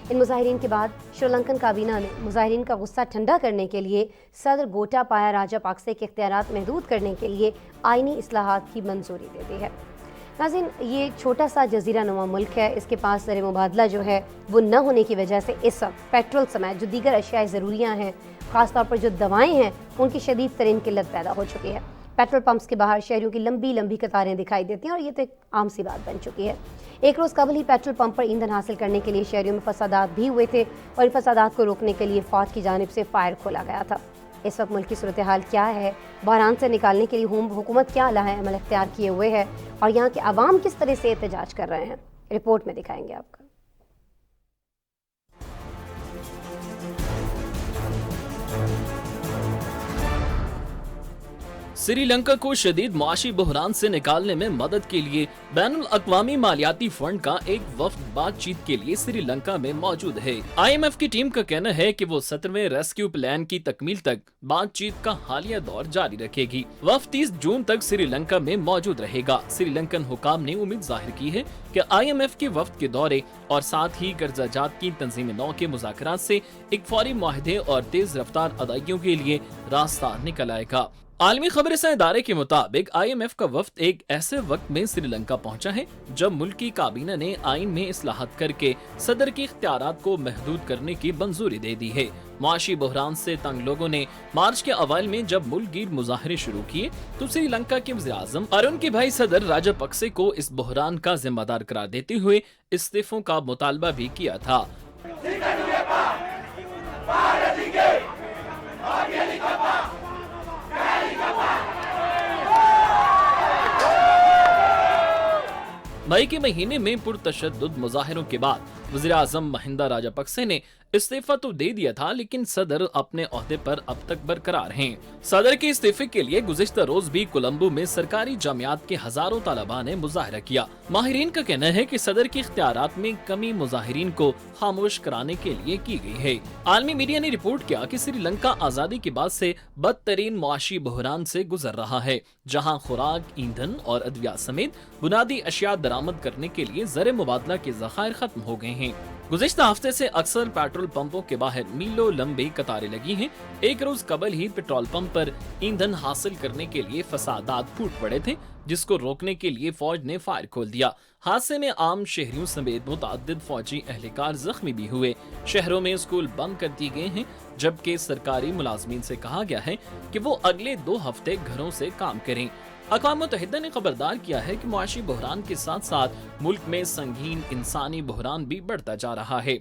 Speaker 1: ان مظاہرین کے بعد شری لنکن کابینہ نے مظاہرین کا غصہ ٹھنڈا کرنے کے لیے صدر گوٹا پایا راجا پاکسے کے اختیارات محدود کرنے کے لیے آئینی اصلاحات کی منظوری دے دی ہے۔ ناظرین، یہ چھوٹا سا جزیرہ نما ملک ہے، اس کے پاس زر مبادلہ جو ہے وہ نہ ہونے کی وجہ سے اس وقت پیٹرول سمیت جو دیگر اشیاء ضروریاں ہیں، خاص طور پر جو دوائیں ہیں، ان کی شدید ترین قلت پیدا ہو چکی ہے۔ پیٹرول پمپس کے باہر شہریوں کی لمبی لمبی قطاریں دکھائی دیتی ہیں اور یہ تو ایک عام سی بات بن چکی ہے۔ ایک روز قبل ہی پیٹرول پمپ پر ایندھن حاصل کرنے کے لیے شہریوں میں فسادات بھی ہوئے تھے اور ان فسادات کو روکنے کے لیے فوج کی جانب سے فائر کھولا گیا تھا۔ اس وقت ملک کی صورتحال کیا ہے، بحران سے نکالنے کے لیے حکومت کیا لائحہ عمل اختیار کیے ہوئے ہے اور یہاں کے عوام کس طرح سے احتجاج کر رہے ہیں، رپورٹ میں دکھائیں گے آپ کو۔
Speaker 2: سری لنکا کو شدید معاشی بحران سے نکالنے میں مدد کے لیے بین الاقوامی مالیاتی فنڈ کا ایک وفد بات چیت کے لیے سری لنکا میں موجود ہے۔ IMF کی ٹیم کا کہنا ہے کہ وہ 17ویں ریسکیو پلان کی تکمیل تک بات چیت کا حالیہ دور جاری رکھے گی۔ وفد 30 جون تک سری لنکا میں موجود رہے گا۔ سری لنکن حکام نے امید ظاہر کی ہے کہ IMF کے وفد کے دورے اور ساتھ ہی قرضہ جات کی تنظیم نو کے مذاکرات سے ایک فوری معاہدے اور تیز رفتار ادائیگیوں کے لیے راستہ نکل آئے گا۔ عالمی خبررساں ادارے کے مطابق IMF کا وفد ایک ایسے وقت میں سری لنکا پہنچا ہے جب ملک کی کابینہ نے آئین میں اصلاحات کر کے صدر کے اختیارات کو محدود کرنے کی منظوری دے دی ہے۔ معاشی بحران سے تنگ لوگوں نے مارچ کے اوائل میں جب ملک گیر مظاہرے شروع کیے تو سری لنکا کے وزیر اعظم اور ان کے بھائی صدر راجہ پکسے کو اس بحران کا ذمہ دار قرار دیتے ہوئے استعفوں کا مطالبہ بھی کیا تھا۔ مئی کے مہینے میں پرتشدد مظاہروں کے بعد وزیر اعظم مہندا راجہ پکسے نے استعفیٰ تو دے دیا تھا، لیکن صدر اپنے عہدے پر اب تک برقرار ہیں۔ صدر کے استعفے کے لیے گزشتہ روز بھی کولمبو میں سرکاری جامعات کے ہزاروں طلباء نے مظاہرہ کیا۔ ماہرین کا کہنا ہے کہ صدر کے اختیارات میں کمی مظاہرین کو خاموش کرانے کے لیے کی گئی ہے۔ عالمی میڈیا نے رپورٹ کیا کہ سری لنکا آزادی کے بعد سے بدترین معاشی بحران سے گزر رہا ہے، جہاں خوراک، ایندھن اور ادویات سمیت بنیادی اشیاء درآمد کرنے کے لیے زر مبادلہ کے ذخائر ختم ہو گئے ہیں۔ گزشتہ ہفتے سے اکثر پیٹرول پمپوں کے باہر میلوں لمبی قطاریں لگی ہیں۔ ایک روز قبل ہی پیٹرول پمپ پر ایندھن حاصل کرنے کے لیے فسادات پھوٹ پڑے تھے، جس کو روکنے کے لیے فوج نے فائر کھول دیا۔ حادثے میں عام شہریوں سمیت متعدد فوجی اہلکار زخمی بھی ہوئے۔ شہروں میں اسکول بند کر دیے گئے ہیں، جبکہ سرکاری ملازمین سے کہا گیا ہے کہ وہ اگلے 2 ہفتے گھروں سے کام کریں۔ اقوام متحدہ نے خبردار کیا ہے کہ معاشی بحران کے ساتھ ساتھ ملک میں سنگین انسانی بحران بھی بڑھتا جا رہا ہے۔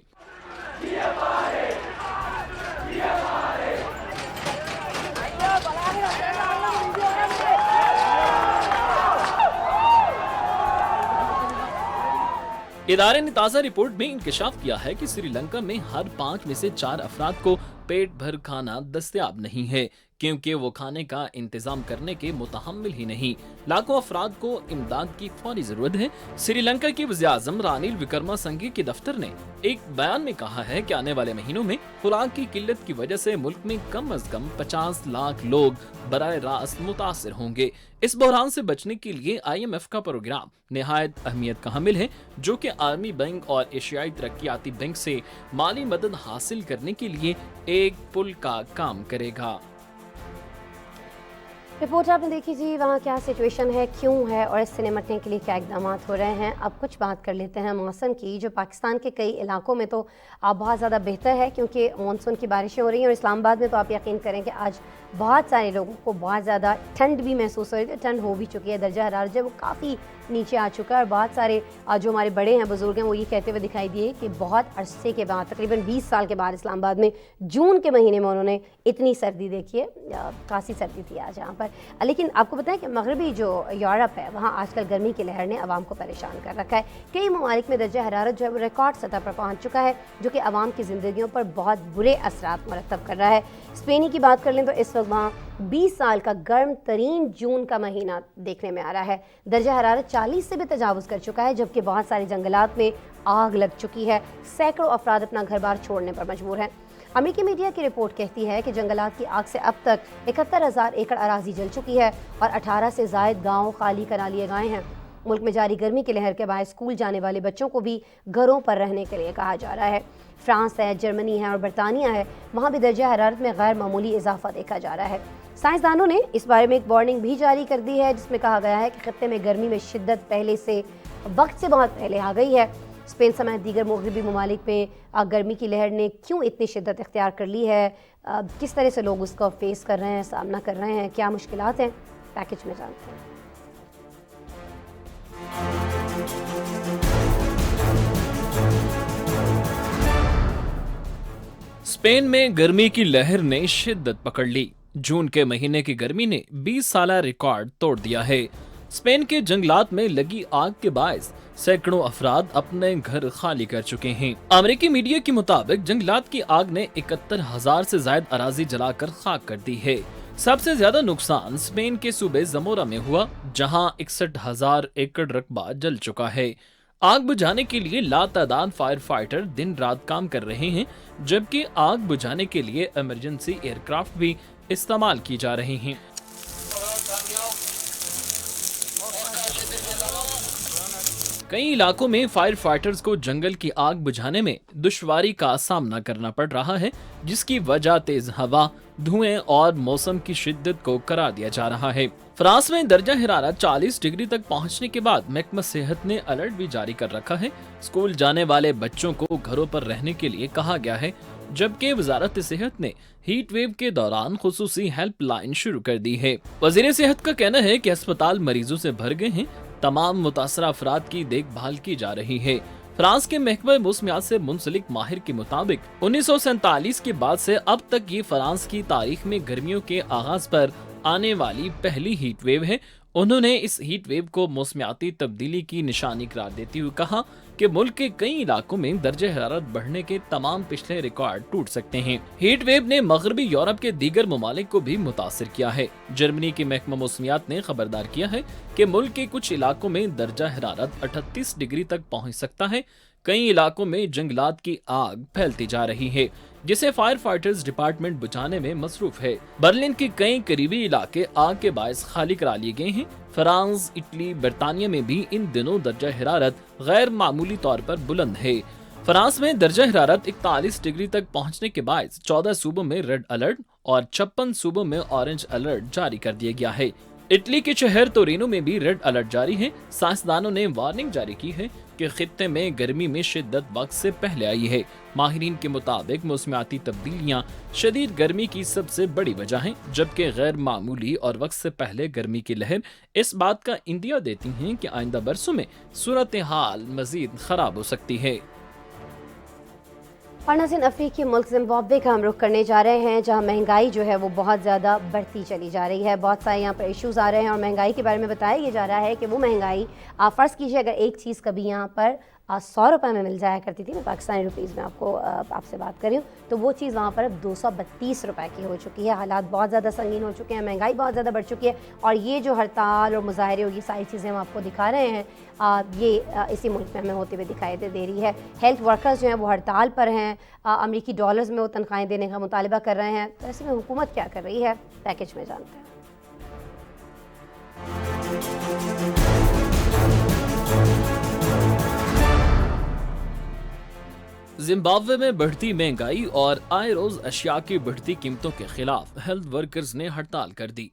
Speaker 2: ادارے نے تازہ رپورٹ میں انکشاف کیا ہے کہ سری لنکا میں ہر 5 میں سے 4 افراد کو پیٹ بھر کھانا دستیاب نہیں ہے، کیونکہ وہ کھانے کا انتظام کرنے کے متحمل ہی نہیں۔ لاکھوں افراد کو امداد کی فوری ضرورت ہے۔ سری لنکا کے وزیر اعظم رانیل وکرما سنگھے کے دفتر نے ایک بیان میں کہا ہے کہ آنے والے مہینوں میں خوراک کی قلت کی وجہ سے ملک میں کم از کم 50 لاکھ لوگ براہ راست متاثر ہوں گے۔ اس بحران سے بچنے کے لیے IMF کا پروگرام نہایت اہمیت کا حامل ہے، جو کہ عالمی بینک اور ایشیائی ترقیاتی بینک سے مالی مدد حاصل کرنے کے لیے ایک پل کا کام کرے گا۔
Speaker 1: رپورٹ آپ نے دیکھی جی، وہاں کیا سچویشن ہے، کیوں ہے اور اس سے نمٹنے کے لیے کیا اقدامات ہو رہے ہیں۔ اب کچھ بات کر لیتے ہیں موسم کی، جو پاکستان کے کئی علاقوں میں تو بہت زیادہ بہتر ہے کیونکہ مانسون کی بارشیں ہو رہی ہیں، اور اسلام آباد میں تو آپ یقین کریں کہ آج بہت سارے لوگوں کو بہت زیادہ ٹھنڈ بھی محسوس ہو رہی ہے۔ ٹھنڈ ہو بھی چکی ہے، درجہ حرارت جو ہے وہ کافی نیچے آ چکا ہے، اور بہت سارے جو ہمارے بڑے ہیں، بزرگ ہیں، وہ یہ کہتے ہوئے دکھائی دیے کہ بہت عرصے کے بعد، تقریباً 20 سال کے بعد اسلام آباد میں جون کے مہینے میں انہوں نے اتنی سردی دیکھی ہے۔ خاصی سردی تھی آج یہاں پر۔ لیکن آپ کو بتائیں کہ مغربی جو یورپ ہے، وہاں آج کل گرمی کی لہر نے عوام کو پریشان کر رکھا ہے۔ کئی ممالک میں درجہ حرارت جو ہے وہ ریکارڈ سطح پر پہنچ چکا ہے، جو کہ عوام کی زندگیوں پر بہت برے اثرات مرتب کر رہا ہے۔ اسپین کی بات کر لیں تو اس وقت وہاں 20 سال کا گرم ترین جون کا مہینہ دیکھنے میں آ رہا ہے۔ درجہ حرارت 40 سے بھی تجاوز کر چکا ہے، جبکہ بہت سارے جنگلات میں آگ لگ چکی ہے۔ سینکڑوں افراد اپنا گھر بار چھوڑنے پر مجبور ہیں۔ امریکی میڈیا کی رپورٹ کہتی ہے کہ جنگلات کی آگ سے اب تک 71,000 ایکڑ اراضی جل چکی ہے اور 18 سے زائد گاؤں خالی کرا لیے گئے ہیں۔ ملک میں جاری گرمی کی لہر کے باعث اسکول جانے والے بچوں کو بھی گھروں پر رہنے کے لیے کہا جا رہا ہے۔ فرانس ہے، جرمنی ہے اور برطانیہ ہے، وہاں بھی درجہ حرارت میں غیر معمولی اضافہ دیکھا جا رہا ہے۔ سائنسدانوں نے اس بارے میں ایک وارننگ بھی جاری کر دی ہے، جس میں کہا گیا ہے کہ خطے میں گرمی میں شدت پہلے سے وقت سے بہت پہلے آ گئی ہے۔ اسپین سمیت دیگر مغربی ممالک میں گرمی کی لہر نے کیوں اتنی شدت اختیار کر لی ہے، کس طرح سے لوگ اس کو فیس کر رہے ہیں، سامنا کر رہے ہیں، کیا مشکلات ہیں، پیکج میں جانتے ہیں۔
Speaker 2: اسپین میں گرمی کی لہر نے شدت پکڑ لی۔ جون کے مہینے کی گرمی نے 20 سالہ ریکارڈ توڑ دیا ہے۔ اسپین کے جنگلات میں لگی آگ کے باعث سینکڑوں افراد اپنے گھر خالی کر چکے ہیں۔ امریکی میڈیا کے مطابق جنگلات کی آگ نے 71,000 سے زائد اراضی جلا کر خاک کر دی ہے۔ سب سے زیادہ نقصان اسپین کے صوبے زمورا میں ہوا، جہاں 61,000 ایکڑ رقبہ جل چکا ہے۔ آگ بجھانے کے لیے لاتعداد فائر فائٹر دن رات کام کر رہے ہیں، جبکہ آگ بجھانے کے لیے ایمرجنسی ایئر کرافٹ بھی استعمال کی جا رہے ہیں۔ कई इलाकों में फायर फाइटर्स को जंगल की आग बुझाने में दुश्वारी का सामना करना पड़ रहा है, जिसकी वजह तेज हवा, धुएं और मौसम की शिद्दत को करार दिया जा रहा है। फ्रांस में दर्जा हिरारत 40 डिग्री तक पहुंचने के बाद महकमा सेहत ने अलर्ट भी जारी कर रखा है। स्कूल जाने वाले बच्चों को घरों पर रहने के लिए कहा गया है, जबकि वजारत सेहत ने हीट वेव के दौरान खुसूसी हेल्पलाइन शुरू कर दी है। वजीर सेहत का कहना है कि अस्पताल मरीजों से भर गए हैं, तमाम मुतासरा अफराद की देखभाल की जा रही है। फ्रांस के महकमा मौसमियात से मुंसलिक माहिर के मुताबिक 1947 के बाद से अब तक ये फ्रांस की तारीख में गर्मियों के आगाज पर आने वाली पहली हीट वेव है। उन्होंने इस हीट वेव को मौसमियाती तब्दीली की निशानी करार देते हुए कहा कि मुल्क के कई इलाकों में दर्जे हरारत बढ़ने के तमाम पिछले रिकॉर्ड टूट सकते हैं। हीट वेव ने मगरबी यूरोप के दीगर ममालिक को भी मुतासिर किया है। जर्मनी के महकमा मौसमियात ने खबरदार किया है कि मुल्क के कुछ इलाकों में दर्जा हरारत 38 डिग्री तक पहुंच सकता है। कई इलाकों में जंगलात की आग फैलती जा रही है, जिसे फायर फाइटर्स डिपार्टमेंट बुझाने में मसरूफ है। बर्लिन के कई करीबी इलाके आग के बायस खाली करा लिए गए हैं। फ्रांस, इटली, बरतानिया में भी इन दिनों दर्जा हिरारत गैर मामूली तौर पर बुलंद है। फ्रांस में दर्जा हिरारत 41 डिग्री तक पहुंचने के बाद 14 सूबों में रेड अलर्ट और 56 सूबों में ऑरेंज अलर्ट जारी कर दिया गया है। इटली के शहर तोरिनो में भी रेड अलर्ट जारी है। साइंसदानों ने वार्निंग जारी की है कि खित्ते में गर्मी में शिद्दत वक्त से पहले आई है। माहिरीन के मुताबिक मौसमियाती तब्दीलियां शदीद गर्मी की सबसे बड़ी वजह हैं, जबकि गैर मामूली और वक्त से पहले गर्मी की लहर इस बात का इंदिया देती हैं कि आइंदा बरसों में सूरत हाल मजीद खराब हो सकती है।
Speaker 1: और नाज़रीन, अफ्रीकी मुल्क ज़िम्बाब्वे का हम रुख करने जा रहे हैं, जहां महंगाई जो है वो बहुत ज़्यादा बढ़ती चली जा रही है। बहुत सारे यहाँ पर इश्यूज़ आ रहे हैं और महंगाई के बारे में बताया ये जा रहा है कि वो महंगाई, आप फ़र्ज़ कीजिए अगर एक चीज़ कभी यहाँ पर 100 रुपये में मिल जाया करती थी ना, पाकिस्तानी रुपीज़ में आपसे बात करी हूँ, तो वो चीज़ वहाँ पर अब 232 रुपये की हो चुकी है। हालात बहुत ज़्यादा संगीन हो चुके हैं, महंगाई बहुत ज़्यादा बढ़ चुकी है। और ये जो हड़ताल और मुजाहरे और ये सारी चीज़ें हम आपको दिखा रहे हैं, ये इसी मुल्क में हमें होते हुए दिखाई दे रही है। हेल्थ वर्कर्स जो हैं वो हड़ताल पर हैं, अमरीकी डॉलर्स में वो तनख्वाहें देने का मुतालिबा कर रहे हैं। तो ऐसे में हुकूमत क्या कर रही है, पैकेज में जानते हैं।
Speaker 2: जिम्बाब्वे में बढ़ती महंगाई और आए रोज अशिया की बढ़ती कीमतों के खिलाफ हेल्थ वर्कर्स ने हड़ताल कर दी।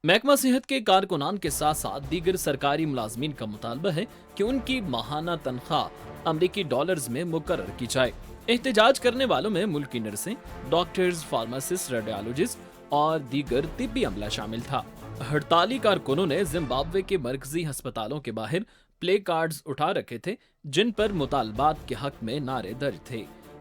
Speaker 2: महकमा सेहत के कारकुनान के साथ साथ दीगर सरकारी मुलाजमीन का मुतालबा है कि उनकी माहाना तनख्वाह अमरीकी डॉलर्स में मुकर्रर की जाए। एहतजाज करने वालों में मुल्की नर्सें, डॉक्टर्स, फार्मासिस्ट, रेडियोलॉजिस्ट और दीगर तिब्बी अमला शामिल था। हड़ताली कारकुनों ने जिम्बाब्वे के मरकजी अस्पतालों के बाहर प्ले कार्ड्स उठा रखे थे, जिन पर मुतालबात के हक में नारे दर्ज थे।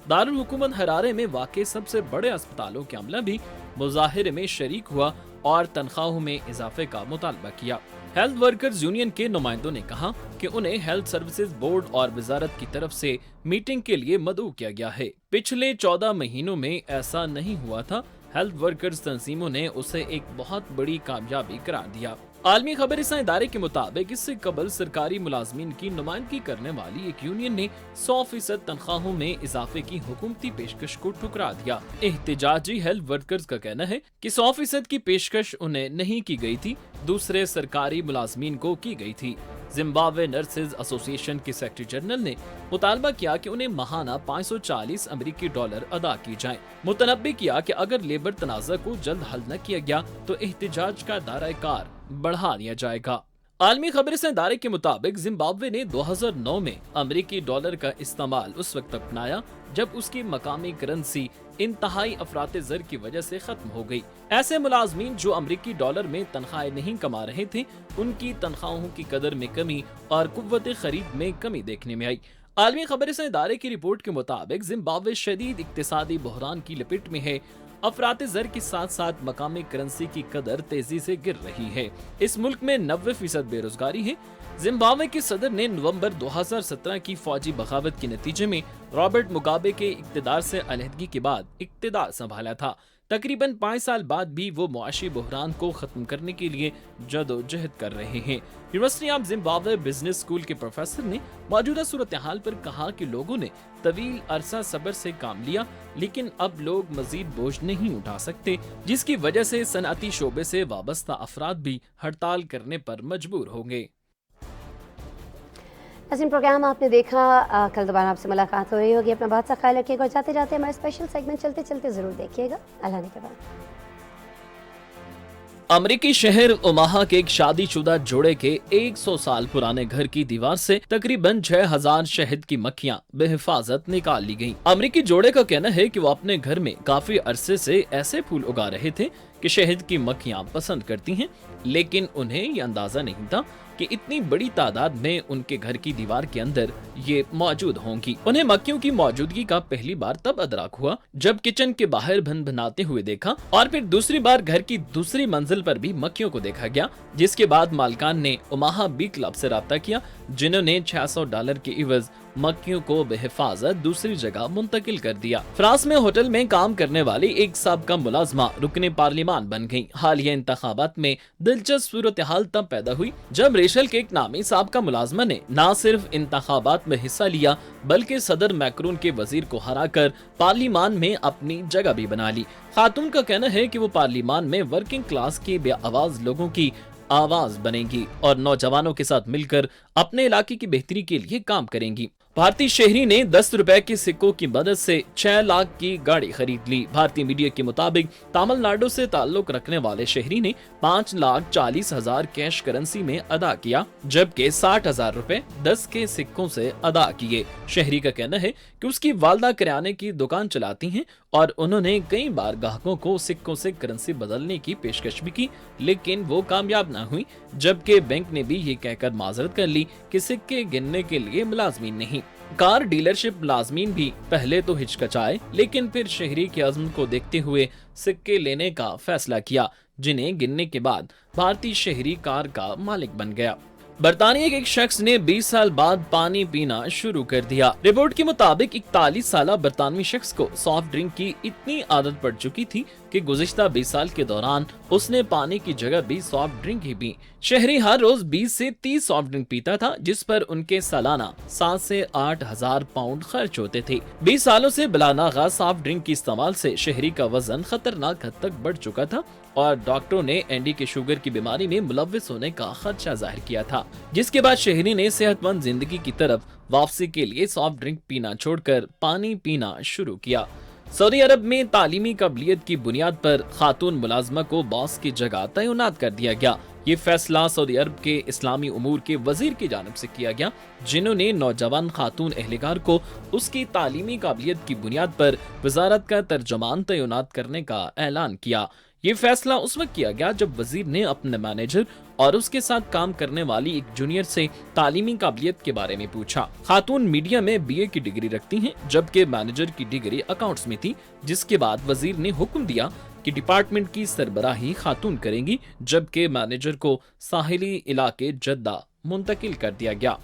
Speaker 2: दारुल हुकूमत हरारे में वाक़े सबसे बड़े अस्पतालों के अमला भी मुजाहिरे में शरीक हुआ और तनख्वाहों में इजाफे का मुतालबा किया। हेल्थ वर्कर्स यूनियन के नुमाइंदों ने कहा कि उन्हें हेल्थ सर्विसेज बोर्ड और वजारत की तरफ से मीटिंग के लिए मदऊ किया गया है। पिछले 14 महीनों में ऐसा नहीं हुआ था। हेल्थ वर्कर्स तंजीमों ने उसे एक बहुत बड़ी कामयाबी करार दिया। आलमी खबरसां इदारे के मुताबिक इससे कबल सरकारी मुलाजमीन की नुमाइंदगी करने वाली एक यूनियन ने 100% तनख्वाहों में इजाफे की हुकूमती पेशकश को ठुकरा दिया। एहतजाजी हेल्थ वर्कर्स का कहना है कि 100% की पेशकश उन्हें नहीं की गई थी, दूसरे सरकारी मुलाजमीन को की गई थी। जिम्बाब्वे नर्सेज एसोसिएशन के सेक्रेटरी जनरल ने मुतालबा किया कि उन्हें माहाना 540 अमरीकी डॉलर अदा की जाएं। मुतनब्बी किया कि अगर लेबर तनाज़ा को जल्द हल न किया गया तो एहतजाज का दायरा कार बढ़ा दिया जाएगा। आलमी खबरसां इदारे के मुताबिक जिम्बाब्वे ने 2009 में अमरीकी डॉलर का इस्तेमाल उस वक्त अपनाया जब उसकी मकामी करेंसी इंतहाई अफराते ज़र की वजह से खत्म हो गई। ऐसे मुलाजमीन जो अमरीकी डॉलर में तनख्वाहें नहीं कमा रहे थे, उनकी तनख्वाहों की कदर में कमी और कुव्वत खरीद में कमी देखने में आई। आलमी खबरसां इदारे की रिपोर्ट के मुताबिक जिम्बाब्वे शदीद इक्तिसादी बहरान की लपेट में है। अफराते ज़र के साथ साथ मकामी करेंसी की कदर तेजी से गिर रही है। इस मुल्क में 90% बेरोजगारी है। जिम्बाब्वे के सदर ने नवंबर 2017 की फौजी बगावत के नतीजे में रॉबर्ट मुगाबे के इक्तदार से अलहदगी के बाद इक्तदार संभाला था। तकरीबन 5 साल बाद भी वो मुआशी बहरान को खत्म करने के लिए जदोजहद कर रहे हैं। University of Zimbabwe business school के प्रोफेसर ने मौजूदा सूरत हाल पर कहा कि लोगों ने तवील अरसा सब्र से काम लिया, लेकिन अब लोग मजीद बोझ नहीं उठा सकते, जिसकी वजह से सनअती शोबे से वाबस्ता अफराद भी हड़ताल करने पर मजबूर होंगे।
Speaker 1: नाज़रीन, प्रोग्राम आपने देखा, कल दोबारा आपसे मुलाकात हो रही होगी। अपना बहुत सा ख्याल रखिएगा और जाते जाते हमारा स्पेशल सेगमेंट चलते चलते ज़रूर देखिएगा। अल्लाह ने के बाद।
Speaker 2: अमेरिकी शहर ओमाहा के एक शादीशुदा जोड़े के 100 साल पुराने घर की दीवार से तकरीबन 6000 शहद की मक्खियां बेहिफाजत निकाल ली गईं। अमेरिकी जोड़े का कहना है कि वो अपने घर में काफी अरसे से ऐसे फूल उगा रहे थे कि शहद की मक्खियां पसंद करती हैं, लेकिन उन्हें ये अंदाजा नहीं था कि इतनी बड़ी तादाद में उनके घर की दीवार के अंदर ये मौजूद होंगी। उन्हें मक्खियों की मौजूदगी का पहली बार तब अदराक हुआ जब किचन के बाहर भनभनाते हुए देखा, और फिर दूसरी बार घर की दूसरी मंजिल पर भी मक्खियों को देखा गया, जिसके बाद मालकान ने ओमाहा बी क्लब से राब्ता किया, जिन्होंने $600 के इवज मक्खियों को बेहिफाजत दूसरी जगह मुंतकिल कर दिया। फ्रांस में होटल में काम करने वाली एक साबका मुलाजमा रुकने पार्लिमान बन गई। हालिया इंतखाबात में दिलचस्प सूरत हाल तब पैदा हुई जब रेशल केक नामी साबका मुलाजमा ने न सिर्फ इंतखाबात में हिस्सा लिया बल्कि सदर मैक्रोन के वजीर को हराकर पार्लिमान में अपनी जगह भी बना ली। खातून का कहना है कि वो पार्लिमान में वर्किंग क्लास के बेआवाज लोगों की आवाज बनेंगी और नौजवानों के साथ मिलकर अपने इलाके की बेहतरी के लिए काम करेंगी। भारतीय शहरी ने 10 रुपए के सिक्कों की मदद से 6 लाख की गाड़ी खरीद ली। भारतीय मीडिया के मुताबिक तमिलनाडु से ताल्लुक रखने वाले शहरी ने 5,40,000 कैश करेंसी में अदा किया, जबकि 60,000 रुपए 10 के सिक्कों से अदा किए। शहरी का कहना है कि उसकी वालदा किराने की दुकान चलाती हैं और उन्होंने कई बार ग्राहकों को सिक्कों से करेंसी बदलने की पेशकश भी की, लेकिन वो कामयाब न हुई, जबकि बैंक ने भी ये कहकर माजरत कर ली कि सिक्के गिनने के लिए मुलाजमीन नहीं। कार डीलरशिप मुलाजमीन भी पहले तो हिचकचाए, लेकिन फिर शहरी के अज़्म को देखते हुए सिक्के लेने का फैसला किया, जिन्हें गिनने के बाद भारतीय शहरी कार का मालिक बन गया। बरतानिया के एक शख्स ने 20 साल बाद पानी पीना शुरू कर दिया। रिपोर्ट के मुताबिक 41 साल बरतानवी शख्स को सॉफ्ट ड्रिंक की इतनी आदत पड़ चुकी थी कि गुज़िश्ता 20 साल के दौरान उसने पानी की जगह भी सॉफ्ट ड्रिंक ही पी। शहरी हर रोज 20 से 30 सॉफ्ट ड्रिंक पीता था, जिस पर उनके सालाना 7 से 8 हजार पाउंड खर्च होते थे। 20 सालों से बिलानागा सॉफ्ट ड्रिंक के इस्तेमाल से शहरी का वजन खतरनाक हद तक बढ़ चुका था और डॉक्टरों ने एंडी के शुगर की बीमारी में मुलव्विस होने का खदशा जाहिर किया था, जिसके बाद शहरी ने सेहतमंद जिंदगी की तरफ वापसी के लिए सॉफ्ट ड्रिंक पीना छोड़कर पानी पीना शुरू किया। सऊदी अरब में तालीमी काबिलियत की बुनियाद पर खातून मुलाजमा को बॉस की जगह तैनात कर दिया गया। ये फैसला सऊदी अरब के इस्लामी उमूर के वजीर की जानिब से किया गया, जिन्होंने नौजवान खातून एहलकार को उसकी तालीमी काबिलियत की बुनियाद पर वजारत का तर्जुमान तैनात करने का ऐलान किया। ये फैसला उस वक्त किया गया जब वजीर ने अपने मैनेजर और उसके साथ काम करने वाली एक जूनियर से तालीमी काबिलियत के बारे में पूछा। खातून मीडिया में BA की डिग्री रखती हैं, जबकि मैनेजर की डिग्री अकाउंट्स में थी, जिसके बाद वजीर ने हुक्म दिया कि डिपार्टमेंट की सरबराही खातून करेंगी, जबकि मैनेजर को साहिली इलाके जद्दा मुंतकिल कर दिया गया।